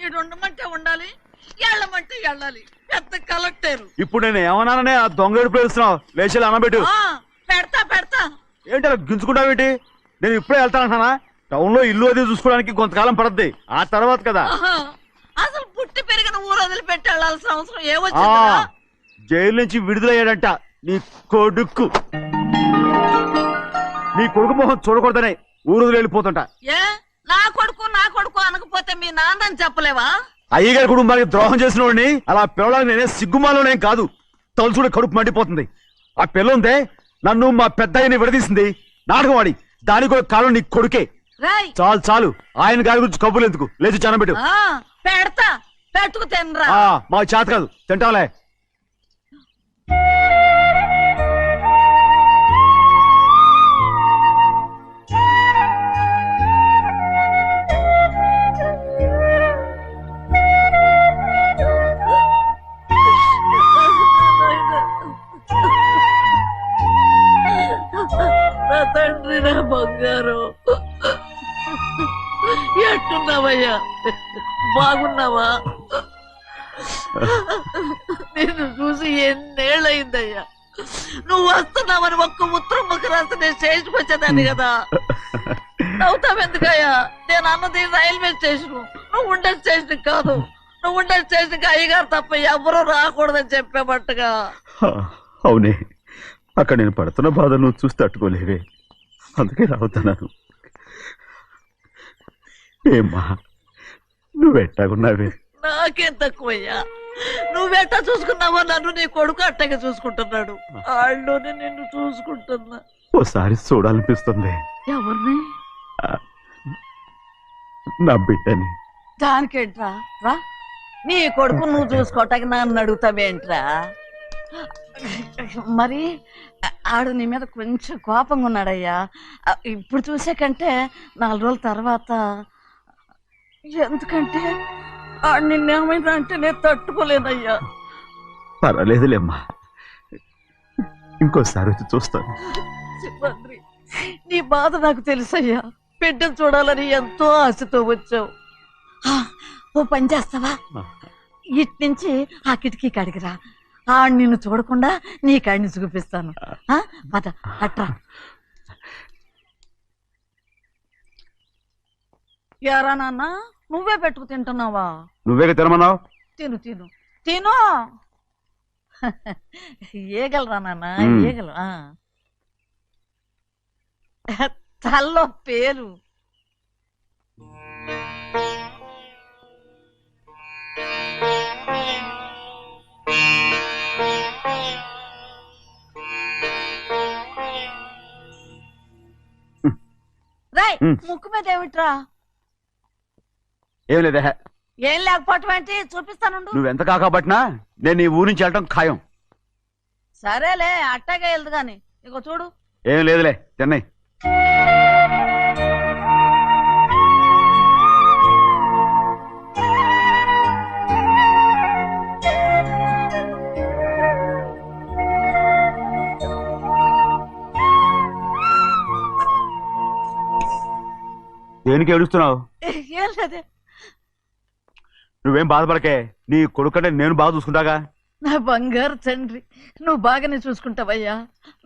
ఈడు ఉండమంటే ఉండాలి, వెళ్ళమంటే వెళ్ళాలి. పెద్ద కలెక్టర్. ఇప్పుడు నేను ఏమన్నాననే ఆ దొంగ ఏడుపు వేస్తున్నావు? లేచి అనబెట్టు. పెడతా పెడతా. ఏంటి అలా గించుకుంటావేంటి? నేను ఇప్పుడే వెళ్తానంటున్నా. టౌన్ లో ఇల్లు అది చూసుకోవడానికి కొంతకాలం పడద్ది, ఆ తర్వాత కదా. అసలు పుట్టి పెరిగిన ఊరు వదిలిపెట్టి వెళ్ళాల్సిన అవసరం ఏమొచ్చిందా? జైలు నుంచి విడుదలయ్యాడంట నీ కొడుకు. నీ కొడుకు మొహం చూడకూడదనే ఊరు వదిలి వెళ్ళిపోతుంటా. ఏ నా కొడుకు అనకపోతే మీ నాన్నని చెప్పలేవా? అయ్యగారి కుటుంబానికి ద్రోహం చేసిన వాడిని అలా పిల్లడానికి నేనే సిగ్గుమాలోనేం కాదు, తలుచుకుంటే కడుపు మండిపోతుంది. ఆ పిల్ల ఉందే నన్ను మా పెద్దయ్యని విడదీసింది, నాటకవాడి. దానికి కూడా కాలం నీ కొడుకే. చాలు చాలు, ఆయన గారి గురించి కబుర్లు ఎందుకు, లేచి జనబెట్టు. పెడతా, పెట్టుకు తినరా. మా చేత కాదు, తింటాలే. నా తండ్రి, నా బంగారు, ఎట్టున్నావయ్యా? బాగున్నావా? నిన్ను చూసి ఎన్నేళ్ళయిందయ్యా. నువ్వు వస్తున్నావని ఒక్క ఉత్తరం ముక్క రాస్తే నేను స్టేషన్కి వచ్చేదాన్ని కదా. నవ్వుతావెందుకయ్యా? నేను అన్నది రైల్వే స్టేషన్, నువ్వు ఉండే స్టేషన్ కాదు. నువ్వు ఉండే స్టేషన్కి అయ్యగారు తప్ప ఎవరూ రాకూడదని చెప్పేమట్టుగా. అవునే, అక్కడ నేను పడుతున్న బాధ నువ్వు చూసి తట్టుకోలేవే, అందుకే రావుతున్నాను. ఏమ్మా నువ్వెట్టాగున్నావే? నాకేం తక్కువయ్యా, నువ్వెట్టా చూసుకున్నావో నన్ను నీ కొడుకు అట్టగా చూసుకుంటున్నాడు. వాళ్ళలోనే నిన్ను చూసుకుంటున్నా. ఓసారి చూడాలనిపిస్తుంది. ఎవరిని? నా బిడ్డని. దానికేంట్రా? రా, నీ కొడుకు నువ్వు చూసుకోవటానికి నన్ను అడుగుతావేంట్రా? మరి ఆడు నీ మీద కొంచెం కోపంగా ఉన్నాడయ్యా. ఇప్పుడు చూసే కంటే 4 రోజుల తర్వాత. ఎందుకంటే నిన్నేమైనా అంటే నేను తట్టుకోలేదయ్యా. పర్వాలేదులేమ్మా, ఇంకోసారి వచ్చి చూస్తాను. సింహాద్రి, నీ బాధ నాకు తెలుసయ్యా. బిడ్డను చూడాలని ఎంతో ఆశతో వచ్చావు. ఓ పని చేస్తావా? ఇటు నుంచి ఆ కిటికీ కాడికిరా. నిన్ను చూడకుండా నీ కాడిని చూపిస్తాను. పద అట్రా. యారా నాన్న, నువ్వే పెట్టుకు తింటున్నావా? నువ్వే తినమన్నావు. తిను తిను తిను. ఏగలరా నాన్న, ఏగలు. తల్లో పేరు. ముక్కు మీద ఏమిట్రా? ఏం లేదే. ఏం లేకపోవటం ఏంటి? చూపిస్తాను. నువ్వెంత కాకబట్టినా నేను ఈ ఊరి నుంచి వెళ్ళటం ఖాయం. సరేలే, అట్టాగే వెళ్దు గాని. ఇగో చూడు. ఏం లేదులే, తిన్నాయి. దేనికి ఏడుస్తున్నావు? ఏం లేదే. నువ్వేం బాధపడకే, నీ కొడుకంటే నేను బాగా చూసుకుంటాగా. నా బంగారు తండ్రి, నువ్వు బాగానే చూసుకుంటావయ్యా,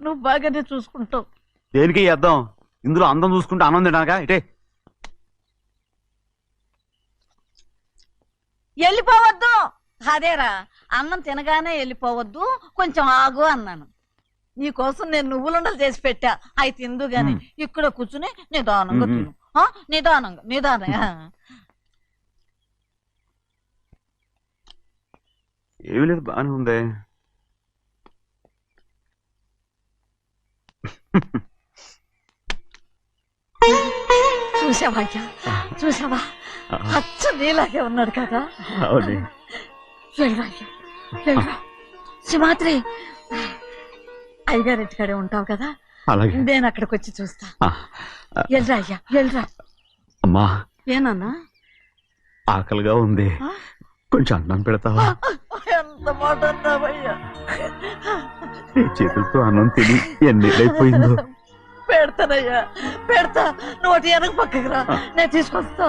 నువ్వు బాగానే చూసుకుంటావు. దేనికి అర్థం? ఇందులో అందం చూసుకుంటే ఆనందం తినగా. ఇటే వెళ్ళిపోవద్దు. అదేరా, అన్నం తినగానే వెళ్ళిపోవద్దు, కొంచెం ఆగు అన్నాను. నీకోసం నేను నువ్వులుండలు చేసి పెట్టా, అవి తిందు గాని ఇక్కడ కూర్చుని నిదానంగా తిను. నిదానంగా నిదానంగా. ఏమీ లేదు, బాగానే ఉంది. చూసావా చూసావా, అచ్చ నీలాగే ఉన్నాడు కదా. సింహాద్రి, అయ్యగారింటికాడే ఉంటావు కదా, నేను అక్కడికి వచ్చి చూస్తా. వెళ్ళరా అయ్యా, వెళ్ళరా. అమ్మా, ఏనన్నా? ఆకలిగా ఉంది, కొంచెం అన్నం పెడతావా? ఎంత మాట అన్నావయ్యా. చేతులతో అన్నం తిని ఎన్నిళ్ళైపోయిందో. పెడతానయ్యా, పెడతా. నోటి వెనక పక్కకి రా, నేను తీసుకొస్తా.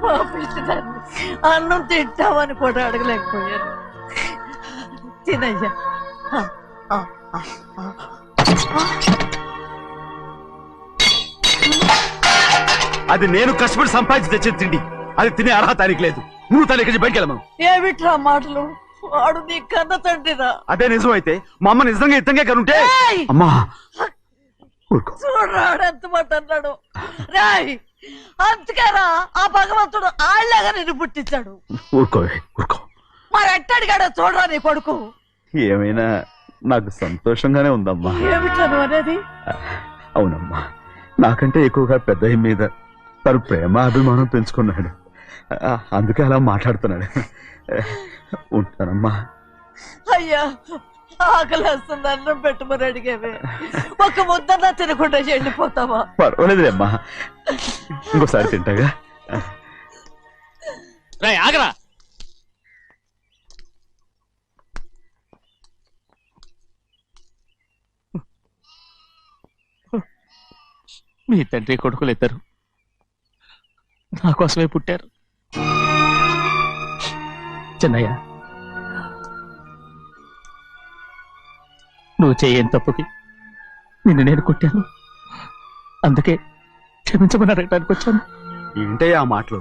పాపించడాన్ని అన్నం తింటామని కూడా అడగలేకపోయాను. తినయ్యా. అది నేను కష్టపడి సంపాదించి తెచ్చిన తిండి. అది తినే అర్హత ఆయనకి లేదు. నువ్వు తన ఇక్కడి బయటికి వెళ్ళమను. ఏమిట్రా మాటలు? వాడు నీ కన్న తండ్రిరా. అదే నిజం అయితే మా అమ్మ నిజంగా ఇద్దంగా కనుంటే అమ్మా చూడరాడు ఎంత మాట అన్నాడు. రాయ్ అందుకేనా ఆ భగవంతుడు ఆళ్ళగా నిన్ను పుట్టించాడు. ఊరుకోవే ఊరుకో. మరి ఎట్టడిగాడో చూడరా నీ కొడుకు. ఏమైనా నాకు సంతోషంగానే ఉందమ్మా. ఏమిట్రా నువ్వు అనేది? అవునమ్మా, నాకంటే ఎక్కువగా పెద్ద మీద తను ప్రేమ అభిమానం పెంచుకున్నాడు. అందుకే అలా మాట్లాడుతున్నాడు. ఉంటానమ్మా. అయ్యా ఆకలేస్తుంది, అన్నం పెట్టమని అడిగేవే. ఒక ముద్దన్నా తినకుండా వెళ్ళిపోతావా? పర్వాలేదులేమ్మా, ఇంకోసారి తింటాగా. ఆగరా. మీ తండ్రి కొడుకులు ఇద్దరు నా కోసమే పుట్టారు. చిన్నయ్య, నువ్వు చేయని తప్పుకి నిన్ను నేను కొట్టాను. అందుకే క్షమించమని అడగడానికి వచ్చాను. ఏంటే ఆ మాటలు?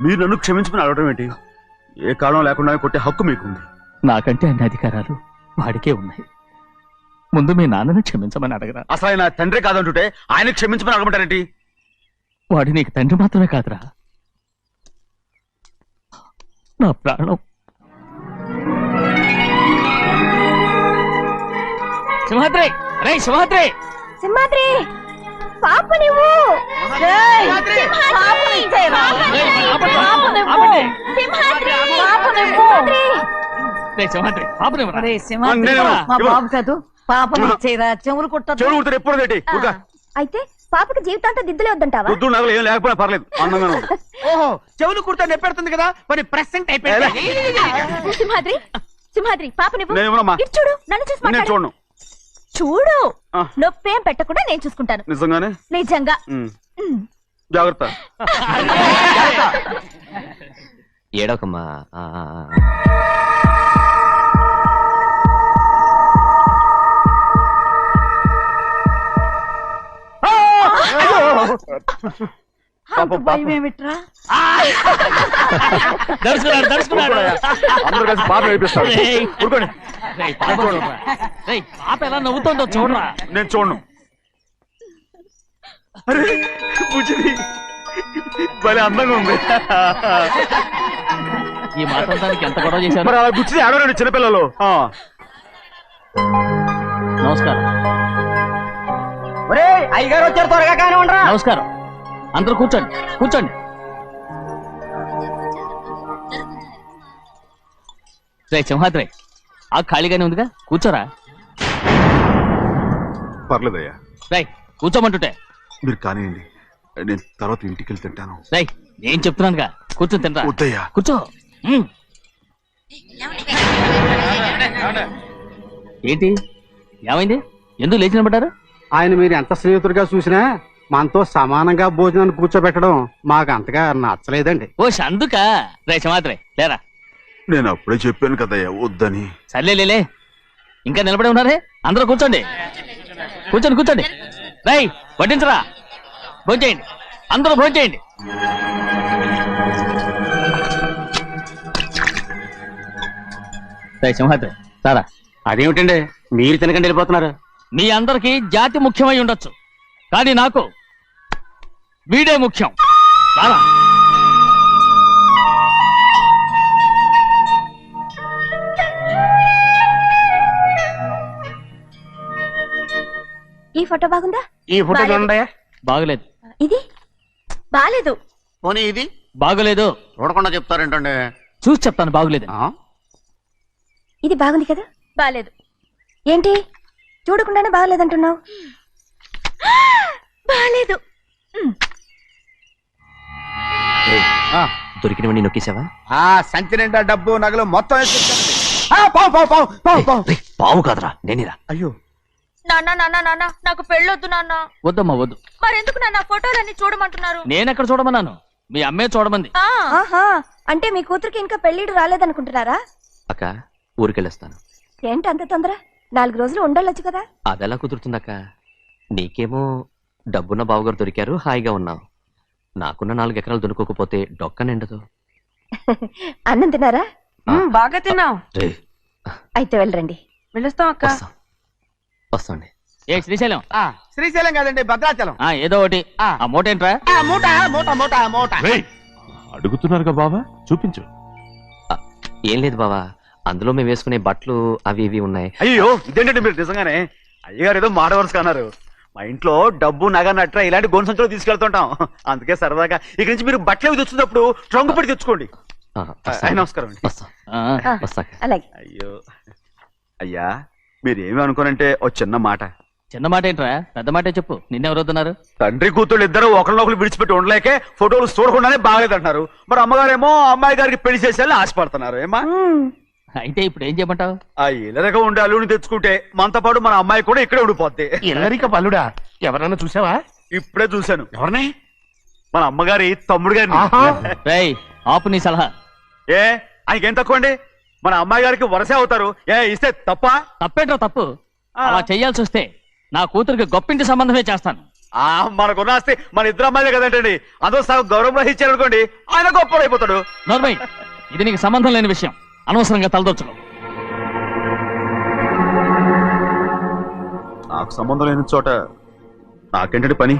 మీరు నన్ను క్షమించమని అడగడం ఏంటి? ఏ కారణం లేకుండా కొట్టే హక్కు మీకుంది. నాకంటే అన్ని అధికారాలు వాడికే ఉన్నాయి. ముందు మీ నాన్నని క్షమించమని అడగరా. అసలు ఆయన తండ్రి కాదంటుంటే ఆయన క్షమించమని అడగమంటారేంటి? వాడి నీకు తండ్రి మాత్రమే కాదురా, నా ప్రాణం. సింహాద్రి, రే సింహాద్రి, సింహాద్రి పాప నువ్వు సింహాద్రి పాపనివ్వరా. రే సింహాద్రి, మా బాబు కాదు, పాపం ఇచ్చేరా. చెవులు కుట్టదు. చెవులు కుడతారు ఎప్పుడు ఏంటి? అయితే పాపకి జీవితాంతం దిద్దులే వద్దంటావా? పొద్దు నగలు ఏం లేకపోయినా పర్లేదు, అందంగా ఉంది. ఓహో, చెవులు కుర్తా నెప్పెడుతుంది కదా, మరి ప్రెసెంట్ అయిపోయింది. సింహాద్రి, సింహాద్రి పాప నువ్వు నేనేమోనమ్మా? ఇటు చూడు, నన్ను చూసి నేను మాట్లాడు. చూడను. చూడు, ఆ. నొప్పేం పెట్టకుండా నేను చూసుకుంటాను. నిజంగానే? నిజంగా. జాగ్రత్త. ఏడవకమ్మా. అంత భయం ఏమిట్రా? దర్శకున్నాడు దర్శకున్నాడు. అందరూ కలిసి పాప వేపిస్తారు. రేయ్. ఊరుకోండి. రేయ్, పాప చూడరా. రేయ్, పాప ఎలా నవ్వుతుందో చూడరా. నేను చూడను. అరే బుజ్జిది భలే అందంగా ఉంది. ఈ మాత్రం దానికి ఎంత గొడవ చేశారు. మరి అలా బుచ్చిది ఆడవాడు చిన్నపిల్లలు. నమస్కారం. ఒరే అయ్యగారు వచ్చారు, త్వరగా కానీ ఉండరా. నమస్కారం. అందరూ కూర్చోండి కూర్చోండి. రే సింహాద్రి, ఆ ఖాళీగానే ఉందిగా, కూర్చోరా. పర్లేదయ్యా, రై కూర్చోమంటుంటే. మీరు కానివ్వండి, నేను తర్వాత ఇంటికి వెళ్ళి తింటాను. రై నేను చెప్తున్నానుగా, కూర్చొని తింటా. వద్దయ్యా. కూర్చో. ఏంటి ఏమైంది? ఎందుకు లేచి నిలబడ్డారు? ఆయన మీరు ఎంత స్నేహితుడిగా చూసినా మనతో సమానంగా భోజనాన్ని కూర్చోబెట్టడం మాకు అంతగా నచ్చలేదండి. ఓ అందుక. రే సింహాద్రి లేరా. నేను అప్పుడే చెప్పాను కదయ్యా వద్దని. సర్లేలే, ఇంకా నిలబడి ఉన్నారే. అందరూ కూర్చోండి కూర్చోండి కూర్చోండి. రై వడ్డించరా, భోంచేయండి, అందరూ భోంచేయండి. రై సింహాద్రి సారా. అదేమిటండి మీరు తినకండి వెళ్ళిపోతున్నారు? మీ అందరికీ జాతి ముఖ్యమై ఉండొచ్చు, కానీ నాకు వీడే ముఖ్యం. రారా. ఈ ఫోటో బాగుందా? ఈ ఫోటో చూడండి. బాగలేదు. ఇది బాలేదు. పోనీ ఇది బాగలేదు. చూడకుండా చెప్తారేంటండి? చూసి చెప్తాను బాగలేదు. ఇది బాగుంది కదా? బాలేదు. ఏంటి చూడకుండానే బాగలేదంటున్నావు? బాలేదు. దొరికినవన్నీ నొక్కేసావా? సంచి నిండా డబ్బు నగలు మొత్తం పావు కాదురా, నేనేరా. అయ్యో నాన్న నాన్న నాన్న, నాకు పెళ్ళొద్దు నాన్న. వద్దమ్మా వద్దు. మరెందుకు నాన్న ఫోటోలన్నీ చూడమంటున్నారు? నేనెక్కడ చూడమన్నాను? మీ అమ్మే చూడమంది. ఆహా, అంటే మీ కూతురికి ఇంకా పెళ్లిడు రాలేదనుకుంటున్నారా? అక్క ఊరికెళ్ళొస్తాను. ఏంటి అంత తొందర? 4 రోజులు ఉండొచ్చు కదా. అదెలా కుదురుతుందక్క? నీకేమో డబ్బున్న బావగారు దొరికారు, హాయిగా ఉన్నావు. నాకున్న 4 ఎకరాలు దొరకకపోతే డొక్క నిండదు. అన్నం తిన్నారా? బాగా తిన్నావు. రే, అయితే వెళ్ళరండి. వెళ్ళొస్తాం అక్క. వస్తాండి. ఏ శ్రీశైలం, శ్రీశైలం కాదండి, భద్రాచలం. ఏదో ఒకటి. ఆ మూట ఏంట్రా? మూట మూట మూట మూట. అడుగుతున్నారుగా బావా, చూపించు. ఏం లేదు బావా, అందులో మేము వేసుకునే బట్టలు అవి ఇవి ఉన్నాయి. అయ్యో ఇదేంటండి మీరు నిజంగానే అయ్యగారు ఏదో మాడవర్స్ కన్నారు. మా ఇంట్లో డబ్బు నగ నట్ర ఇలాంటి గొంతు సంచులు తీసుకెళ్తుంటాం. అందుకే సరదాగా ఇక నుంచి మీరు బట్టలు తెచ్చుకున్నప్పుడు ట్రంక్ పెట్టి తెచ్చుకోండి. నమస్కారం అండి. వస్తాక. అలాగే. అయ్యో అయ్యా, మీరు ఏమి అనుకోనంటే ఓ చిన్న మాట. చిన్న మాట ఏంట్రా, పెద్ద మాటే చెప్పు. నిన్నెవరొద్దున్నారు? తండ్రి కూతుళ్ళు ఇద్దరు ఒకరినొకరు విడిచిపెట్టి ఉండలేకే ఫోటోలు చూడకుండానే బాగలేదంటున్నారు. మరి అమ్మగారేమో అమ్మాయి గారికి పెళ్లి చేసేయాలని ఆశపడుతున్నారు. ఏమా అయితే ఇప్పుడు ఏం చేయమంటావు? ఆ ఇల్లరగా ఉండే అల్లుని తెచ్చుకుంటే మనతో పాటు మన అమ్మాయి కూడా ఇక్కడే ఉండిపోద్ది. ఇల్లరిక పల్లుడా? ఎవరన్నా చూసావా? ఇప్పుడే చూశాను. ఎవరిని? మన అమ్మగారి తమ్ముడు గారిని. రేయ్, ఆపు నీ సలహా. ఏ ఆయనకేం తక్కువ అండి? మన అమ్మాయి గారికి వరసే అవుతారు. ఏ ఇస్తే తప్ప? తప్పేంట్రా తప్పు? అలా చెయ్యాల్సి వస్తే నా కూతురికి గొప్పింటి సంబంధమే చేస్తాను. మనకున్న ఆస్తి మన ఇద్దరు అమ్మాయిలే కదంటండి. అందరూ సగం గౌరవం ఇచ్చారు అనుకోండి, ఆయన గొప్పడు అయిపోతాడు. నోర్మై, ఇది నీకు సంబంధం లేని విషయం. అనవసరంగా తలదొచ్చుకో. నాకు సంబంధం లేని చోట నాకేంటంటే పని.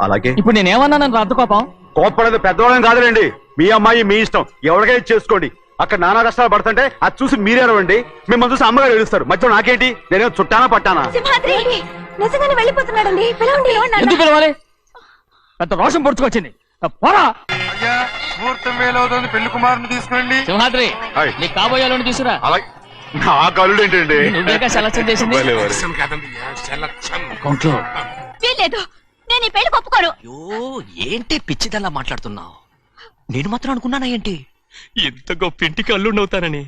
అలాగే ఇప్పుడు నేనేమన్నానని రద్దు కోపం? కోప్పడేది పెద్దవాళ్ళని కాదులేండి. మీ అమ్మాయి మీ ఇష్టం, ఎవరికైనా చేసుకోండి. అక్కడ నానా కష్టాలు పడుతుంటే అది చూసి మీరేరవండి. మిమ్మల్ని చూసి అమ్మగారు ఏడుస్తారు. మధ్యలో నాకేంటి? నేనేం చుట్టానా పట్టానా? సింహాద్రి నిజంగానే వెళ్ళిపోతున్నాడండి. పిలవండి. ఎందుకు పిలవాలి? పెద్ద రోషం పొడుచుకొచ్చింది. పోరా. ముహూర్తం వేలవుతుంది, పెళ్లి కుమారుని తీసుకురండి. సింహాద్రి, నీ కాబోయేలోని తీసుకురా. నా కళ్ళు ఏంటండి? నువ్వేగా సెలక్షన్ చేసింది. అకౌంట్లో వీల్లేదు, నేను ఈ పెళ్లి ఒప్పుకోను. అయ్యో, ఏంటి పిచ్చిదల్లా మాట్లాడుతున్నావు? నేను మాత్రం అనుకున్నానా ఏంటి ఎంత గొప్ప ఇంటికి అల్లుండవుతానని?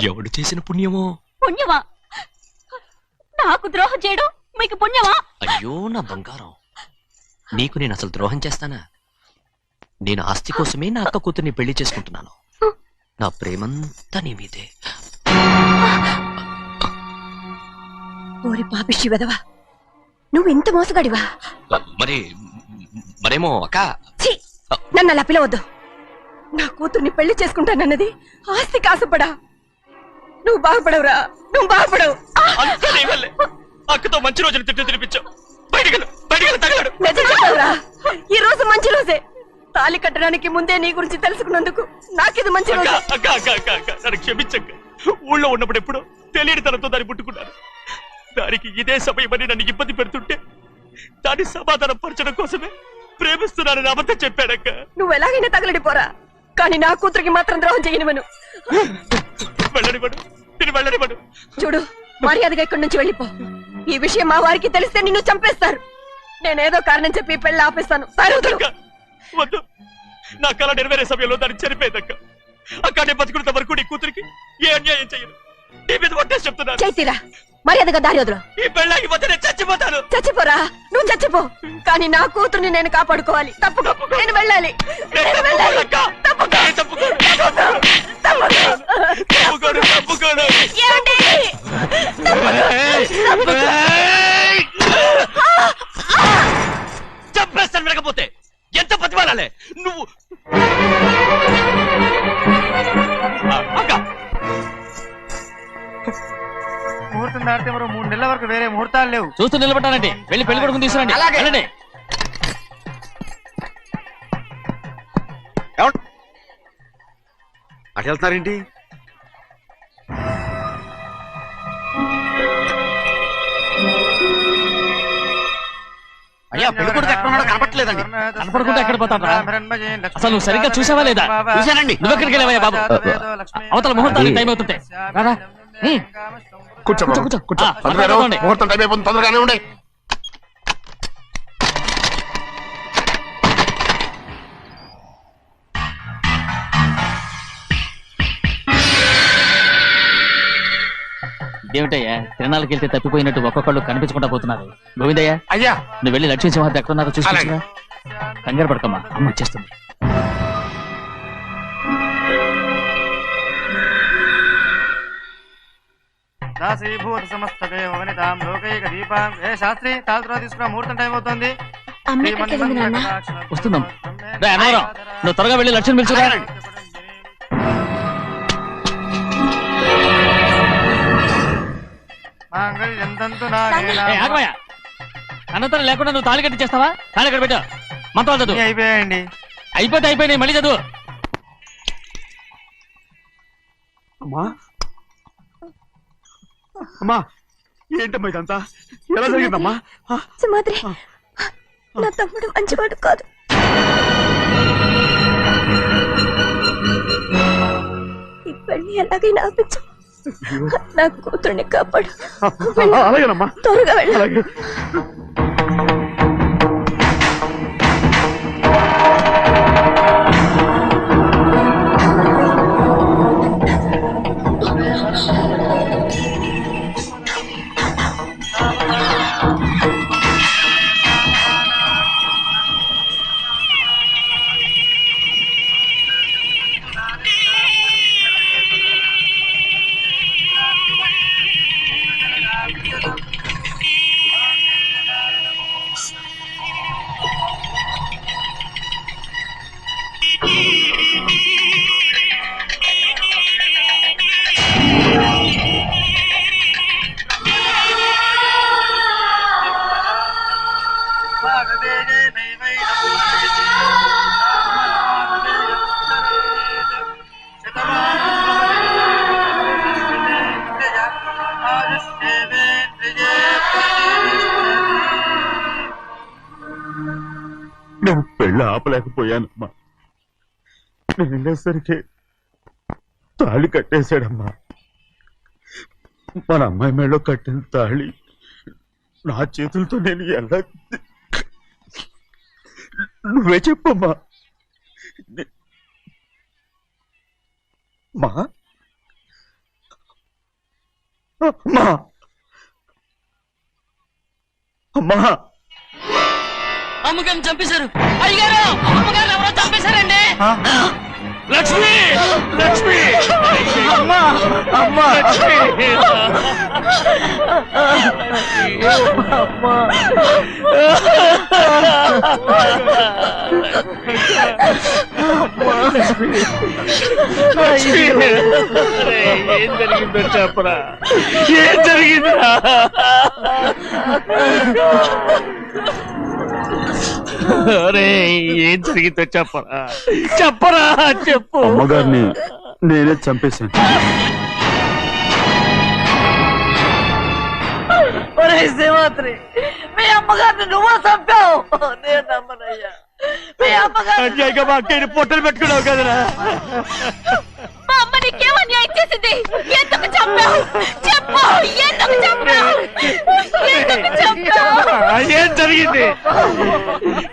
ఎవడు చేసిన పుణ్యమో? పుణ్యమా? నాకు ద్రోహం చేయడం మీకు పుణ్యమా? అయ్యో నా బంగారం, నీకు నేను అసలు ద్రోహం చేస్తానా? నేను ఆస్తి కోసమే నా అక్క కూతుర్ని పెళ్లి చేసుకుంటున్నాను. నా ప్రేమంతా నీ మీదే. ఓరి పాపిష్టి వెదవా, నువ్వు ఇంత మోసగాడివా? మరేమో అక్క. ఛీ, నన్ను అలా పిలవద్దు. నా కూతుర్ని పెళ్లి చేసుకుంటానన్నది ఆస్తి కాసపడా. నువ్వు బాగుపడవురా, నువ్వు బాగుపడవు. అక్కతో మంచి రోజులు తిట్టు తినిపించావు. నిజం చెప్పవురా, ఈ రోజు మంచి రోజే. తాళి కట్టడానికి ముందే నీ గురించి తెలుసుకున్నందుకు నాకిది మంచి రోజు. నన్ను క్షమించక్క. ఊళ్ళో ఉన్నప్పుడు ఎప్పుడో తెలియని తనతో దాన్ని పుట్టుకున్నాను. దానికి ఇదే సమయమని నన్ను ఇబ్బంది పెడుతుంటే దాన్ని సమాధానం పరచడం కోసమే ప్రేమిస్తున్నానని అబద్ధం చెప్పాడక్క. నువ్వు ఎలాగైనా తగలడిపోరా, కానీ నా కూతురికి మాత్రం ద్రోహం చేయనివను. వెళ్ళనివ్వడు, నేను వెళ్ళనివ్వడు. చూడు, మర్యాదగా ఇక్కడి నుంచి వెళ్ళిపో. ఈ విషయం మా వారికి తెలిస్తే నిన్ను చంపేస్తారు. నేనేదో కారణం చెప్పి పెళ్లి ఆపేస్తాను. వద్దు, నా కళ నెరవేరే సమయంలో దాన్ని చనిపోయేదక్క. అక్కడే బతుకున్నంత వరకు నీ కూతురికి ఏ అన్యాయం చేయను. నీ మీద ఒట్టేసి చెప్తున్నాను. చైతీరా, మర్యాదగా దారి వదులు. ఈ పెళ్ళాకి వద్ద నేను చచ్చిపోతాను. చచ్చిపోరా, నువ్వు చచ్చిపో, కానీ నా కూతుర్ని నేను కాపాడుకోవాలి. తప్పుకో, నేను వెళ్ళాలి. నేను వెళ్ళాలి. తప్పుకో. ఏమండి? చంపేస్తాను. వినకపోతే ఎంత బతిమాలాలే నువ్వు? ముహూర్తం దాటితే మరో 3 నెలల వరకు వేరే ముహూర్తాలు లేవు. చూస్తూ నిలబట్టానండి. వెళ్ళి పెళ్లి కొడుకుని తీసుకురండి. వెళ్ళండి. అటు వెళ్తున్నారేంటి? అయ్యా, పెళ్లి కొడుకు ఎక్కడ ఉన్నాడో కనపట్లేదండి. కనపడకుండా ఎక్కడ పోతాడ్రా? అసలు నువ్వు సరిగ్గా చూసావా లేదా? చూశానండి. నువ్వు ఎక్కడికి వెళ్ళావయ్యా బాబు? అవతల ముహూర్తానికి టైం అవుతుంటే రారా. కూర్చో బాబు, కూర్చో. కూర్చో. ముహూర్తం టైం అయిపోతుంది, తొందరగానే ఉండే. ఇదేమిటయ్యా, తిరణాలకు వెళ్తే తప్పిపోయినట్టు ఒక్కొక్కళ్ళు కనిపించకుండా పోతున్నారు. గోవిందయ్య, అయ్యా నువ్వు వెళ్ళి లక్ష్మీ సింహాద్రి ఎక్కడున్నారో చూసుకొచ్చురా. కంగారు పడకమ్మా, అమ్మ వచ్చేస్తుంది. దాసీభూత సమస్త దేవనితాం లోకైక దీపాం. ఏ శాస్త్రి తాళతో తీసుకురా, ముహూర్తం టైం అవుతుంది. వస్తుందమ్మా. రే అన్నవరం, నువ్వు త్వరగా వెళ్ళి లక్ష్యం పిలుచురా. అన్నతరం లేకుండా నువ్వు తాళి కట్టి చేస్తావా? తాళి కట్టి పెట్టు. మంత్రాలు చదువు. అయిపోయాయండి. అయిపోయినాయి, మళ్ళీ చదువు. అమ్మా అమ్మా, ఏంటమ్మా ఇదంతా? ఎలా జరిగిందమ్మా? సుమాద్రి, నా తమ్ముడు మంచివాడు కాదు. ఈ పెళ్లి ఎలాగైనా ఆపించు. నా కూతుర్ని కాపాడు. అలాగేనమ్మా, త్వరగా వెళ్ళ. అలాగే. నేను పెళ్ళి ఆపలేకపోయానమ్మా. నేను వెళ్ళేసరికి తాళి కట్టేశాడమ్మా. మన అమ్మాయి మేడలో కట్టిన తాళి నా చేతులతో నేను ఎలా... నువ్వే చెప్పమ్మా. మా అమ్మా, అమ్మా, అమ్మగారిని చంపేశారు. అయ్యారు, అమ్మగారు ఎవరో చంపేశారండి. లక్ష్మి, లక్ష్మి, అమ్మా, అమ్మా, ఏం జరిగిందో చెప్పరా? ఏం జరిగిందిరా? ఏం జరిగిందో చెప్పరా, చెప్పరా, చెప్పు. అమ్మగారిని నేనే చంపేశాను. శ్రీమాత్రి, మీ అమ్మగారిని నువ్వు చంపావు. నేను నమ్మనయ్యా. మీ అమ్మగారు మా అక్కని పొట్టలు పెట్టుకున్నావు కదరా. మా అమ్మ నీకేం అన్యాయం చేసింది? ఎందుకు చంపావు? చెప్పు, ఎందుకు చంపావు? ఎందుకు చంపావు? ఏం జరిగింది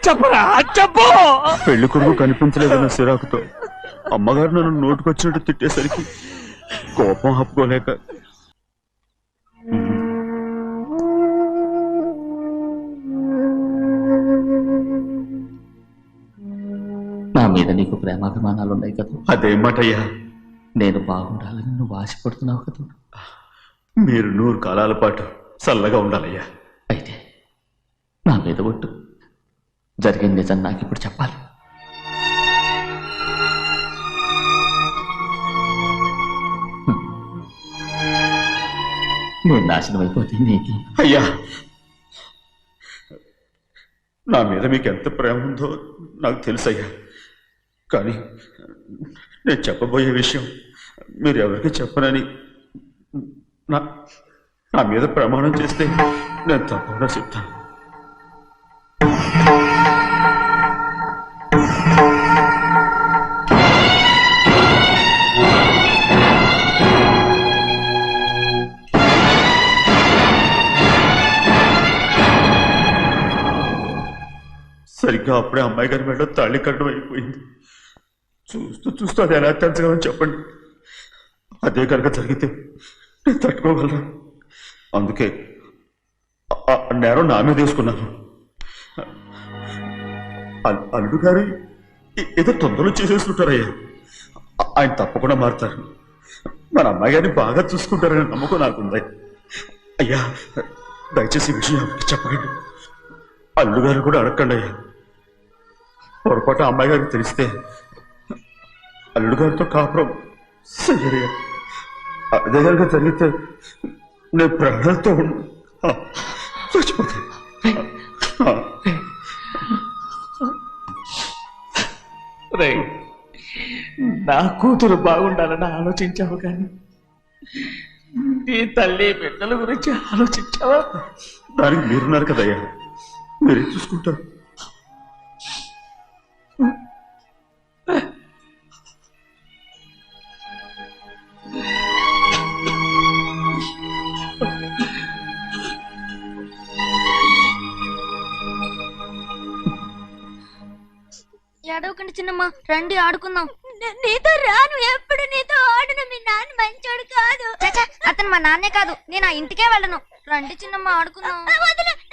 చెప్పరా, చెప్పు. పెళ్లి కొడుకు కనిపించలేదన్న సిరాకుతో అమ్మగారు నన్ను నోటుకొచ్చినట్టు తిట్టేసరికి కోపం ఆపుకోలేక నా మీద నీకు ప్రేమాభిమానాలు ఉన్నాయి కదా. అదేమాటయ్యా? నేను బాగుండాలని నువ్వు ఆశపడుతున్నావు కదా. మీరు 100 కాలాల పాటు చల్లగా ఉండాలయ్యా. అయితే నా మీద ఒట్టు. జరిగిన నిజం నాకు ఇప్పుడు చెప్పాలి. నేను నాశనం అయిపోతే నీకు. అయ్యా, నా మీద మీకు ఎంత ప్రేమ ఉందో నాకు తెలుసయ్యా. కానీ నేను చెప్పబోయే విషయం మీరు ఎవరికి చెప్పనని నా మీద ప్రమాణం చేస్తే నేను తప్పకుండా చెప్తాను. సరిగ్గా అప్పుడే అమ్మాయి గారి మెడలో తాళి కట్టడం అయిపోయింది. చూస్తూ చూస్తూ అది ఎలా తెంచగలని చెప్పండి. అదే కనుక జరిగితే నేను తట్టుకోగలరా? అందుకే నేరం నా మీద తీసుకున్నాను. అల్లుడు గారు ఏదో తొందరలో చేసేస్తుంటారయ్యా. ఆయన తప్పకుండా మారుతారు. మన అమ్మాయి గారిని బాగా చూసుకుంటారని నమ్మకం నాకుంది. అయ్యా దయచేసి ఈ విషయం ఎవరికి చెప్పకండి. అల్లుడు గారు కూడా అడగండి అయ్యా. పొరపాటు అమ్మాయి గారికి తెలిస్తే అల్లుడు గారితో కాపురం సయ్యయ్యా. అదే కనుక జరిగితే నేను ప్రాణాలతో చచ్చిపోతాను. నా కూతురు బాగుండాలని ఆలోచించావు కానీ నీ తల్లి బిడ్డల గురించి ఆలోచించావా? దానికి మీరున్నారు కదయ్యా, మీరే చూసుకుంటారు. ఏడవకండి చిన్నమ్మ, రండి ఆడుకుందాం. నీతో రాను, ఎప్పుడు నీతో ఆడను. మీ నాన్న మంచోడు కాదు. అతను మా నాన్నే కాదు, నేను ఆ ఇంటికే వెళ్ళను. రండి చిన్నమ్మ ఆడుకుందాం.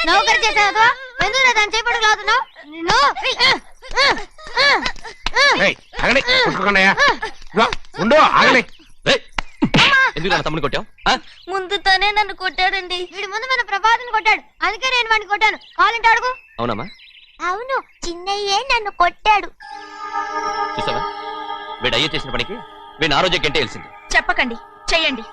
నౌకరి చేసావా? ఎందుకు దాని చేపడు లాగుతున్నావు? తమ్ముడు కొట్టావు? ముందు తనే నన్ను కొట్టాడండి. వీడి ముందు మన ప్రభాతం కొట్టాడు, అందుకే నేను వాడిని కొట్టాను. కావాలంటే అడుగు. అవునమ్మా? అవును, చిన్నయ్యే నన్ను కొట్టాడు. చూసావా, వీడు అయ్యే చేసిన పనికి వీడిని ఆరోగ్యం కంటే తెలిసింది. చెప్పకండి, చెయ్యండి.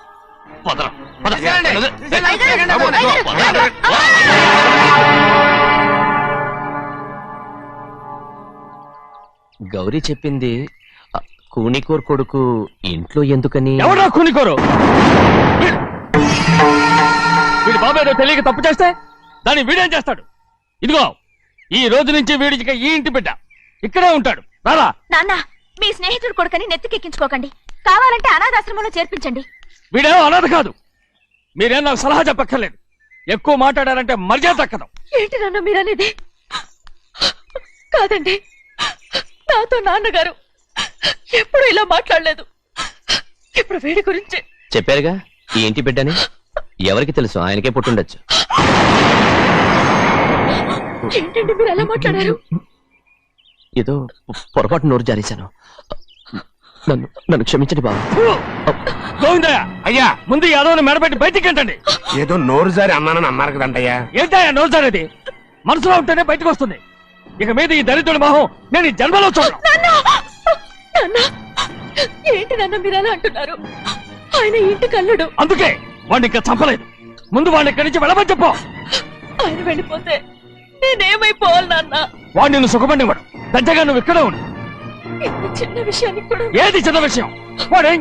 గౌరీ చెప్పింది కూనికోర్ కొడుకు ఇంట్లో ఎందుకని. ఎవరా కూనికోరు? వీడి బాబాయ్ తెలియక తప్పు చేస్తే దాన్ని వీడేం చేస్తాడు? ఇదిగో, ఈ రోజు నుంచి వీడికి ఈ ఇంటి బిడ్డ ఇక్కడే ఉంటాడు. రారా. నాన్న, మీ స్నేహితుడు కొడుకని నెత్తికెక్కించుకోకండి. కావాలంటే అనాథాశ్రమంలో చేర్పించండి. వీడేమో అనాథ కాదు. మీరేం నాకు సలహా చెప్పక్కర్లేదు. ఎక్కువ మాట్లాడారంటే మర్యాద దక్కదు. ఏంటి నాన్న మీరనేది? కాదండి, నాతో నాన్నగారు ఎప్పుడు ఇలా మాట్లాడలేదు. ఇప్పుడు వీడి గురించి చెప్పారుగా ఈ ఇంటి బిడ్డని. ఎవరికి తెలుసు, ఆయనకే పుట్టుండొచ్చు. ఏంటండి మీరు ఎలా మాట్లాడారు? ఏదో పొరపాటు నోరు జారేశాను. నన్ను క్షమించండి బాబు. గోవిందయ్య, అయ్యా ముందు యాదవ్ని మెడబెట్టి బయటికి ఏంటండి? ఏదో నోరు జారి అన్నానని అన్నారు కదంటయ్యా. ఏంటయ్యా నోరు జారేది? మనసులో ఉంటేనే బయటకు వస్తుంది. ఇక మీద ఈ దరిద్రుడి మొహం నేను ఈ జన్మలో చూడను. ఏంటి నాన్న మీరు ఎలా అంటున్నారు? ఆయన ఇంటి కల్లుడు. అందుకే వాడిని ఇంకా చంపలేదు. ముందు వాడిని ఇక్కడి నుంచి వెళ్ళమని చెప్పు. ఆయన వెళ్ళిపోతే నేనేమైపోవాలి నాన్న? వాడు నిన్ను సుఖపడివాడు. పెద్దగా నువ్వు ఇక్కడే ఉండు. ఇంత చిన్న విషయానికి కూడా. ఏది చిన్న విషయం? వాడే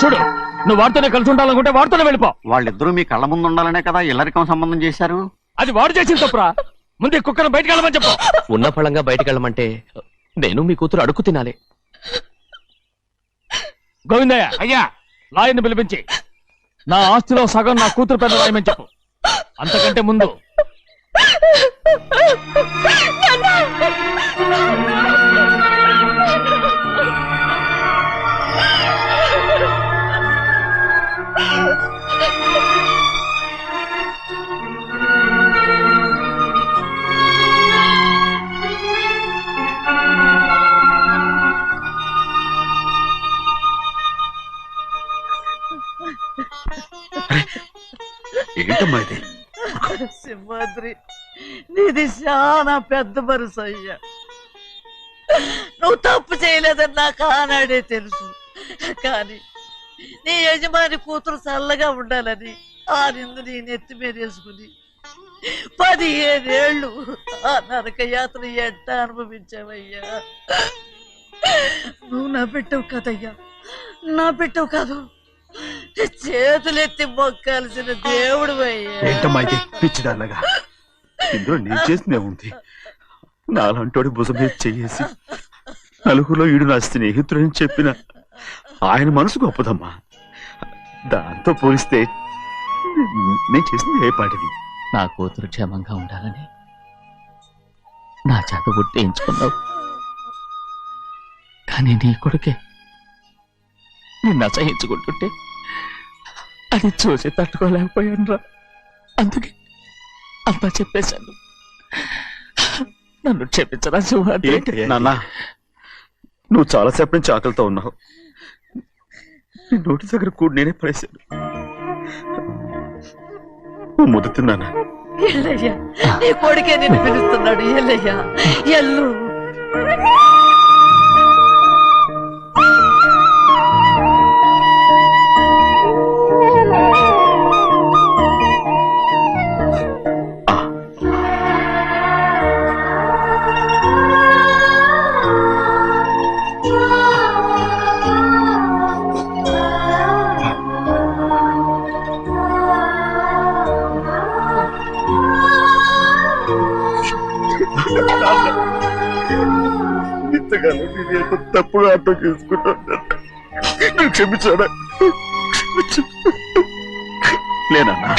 చూడు, నువ్వు వాడితోనే కలిసి ఉండాలనుకుంటే వాడితోనే వెళ్ళిపో. వాళ్ళిద్దరూ మీ కళ్ళ ముందు ఉండాలనే కదా ఇల్లరికం సంబంధం చేశారు. అది వాడు చేసిన తప్పురా. ముందు ఈ కుక్కను బయటకు వెళ్ళమని చెప్పు. ఉన్న ఫలంగా బయటకు వెళ్ళమంటే నేను మీ కూతురు అడుగు తినాలి. గోవిందయ్య, అయ్యా లాయర్ని పిలిపించి నా ఆస్తిలో సగం నా కూతురు పెద్ద రాయమని చెప్పు. అంతకంటే ముందు ఏంటమ్మా ఇది? సింహాద్రి, నీది చాలా పెద్ద మనసు అయ్యా. నువ్వు తప్పు చేయలేదని నాకు ఆనాడే తెలుసు. కానీ నీ యజమాని కూతురు చల్లగా ఉండాలని ఆ నిందు నీ నెత్తి మీద వేసుకుని 15 ఏళ్ళు ఆ నరక యాత్ర ఎట్ట అనుభవించావయ్యా. నువ్వు నా పెట్టవు కదయ్యా, నా పెట్టవు కాదు, చేతులెత్తి మొక్కాల్సిన దేవుడు అయ్యా. ఏంటమ్మా ఇది పిచ్చిదాన్నగా? ఇందులో నేను చేసినే ఉంది. నాలంటోడి భుజం మీద చెయ్యేసి నలుగురిలో ఈడు నా స్నేహితుడని చెప్పిన ఆయన మనసు గొప్పదమ్మా. దాంతో పోలిస్తే నేను చేసింది ఏ పాటిది? నా కూతురు క్షేమంగా ఉండాలని నా చేత గుర్తించుకున్నావు. కానీ నీ కొడుకే నిన్ను అసహించుకుంటుంటే అది చూసి తట్టుకోలేకపోయాను రా. అందుకే అంతా చెప్పేశాను. నన్ను క్షమించరా సింహాద్రి. నాన్న నువ్వు చాలాసేపు నుంచి ఆకలితో ఉన్నావు. నీ నోటి దగ్గర కూడా నేనే పడేశాను. నువ్వు ముద్దు తిన్నానా? ఎల్లయ్యా, నీ కొడుకే నిన్ను పిలుస్తున్నాడు. ఎల్లయ్యా, ఎల్లు. ఇంతకాలం నేను ఎంత తప్పుగా అర్థం చేసుకుంటాను. నువ్వు క్షమించాడా? లేనన్నా.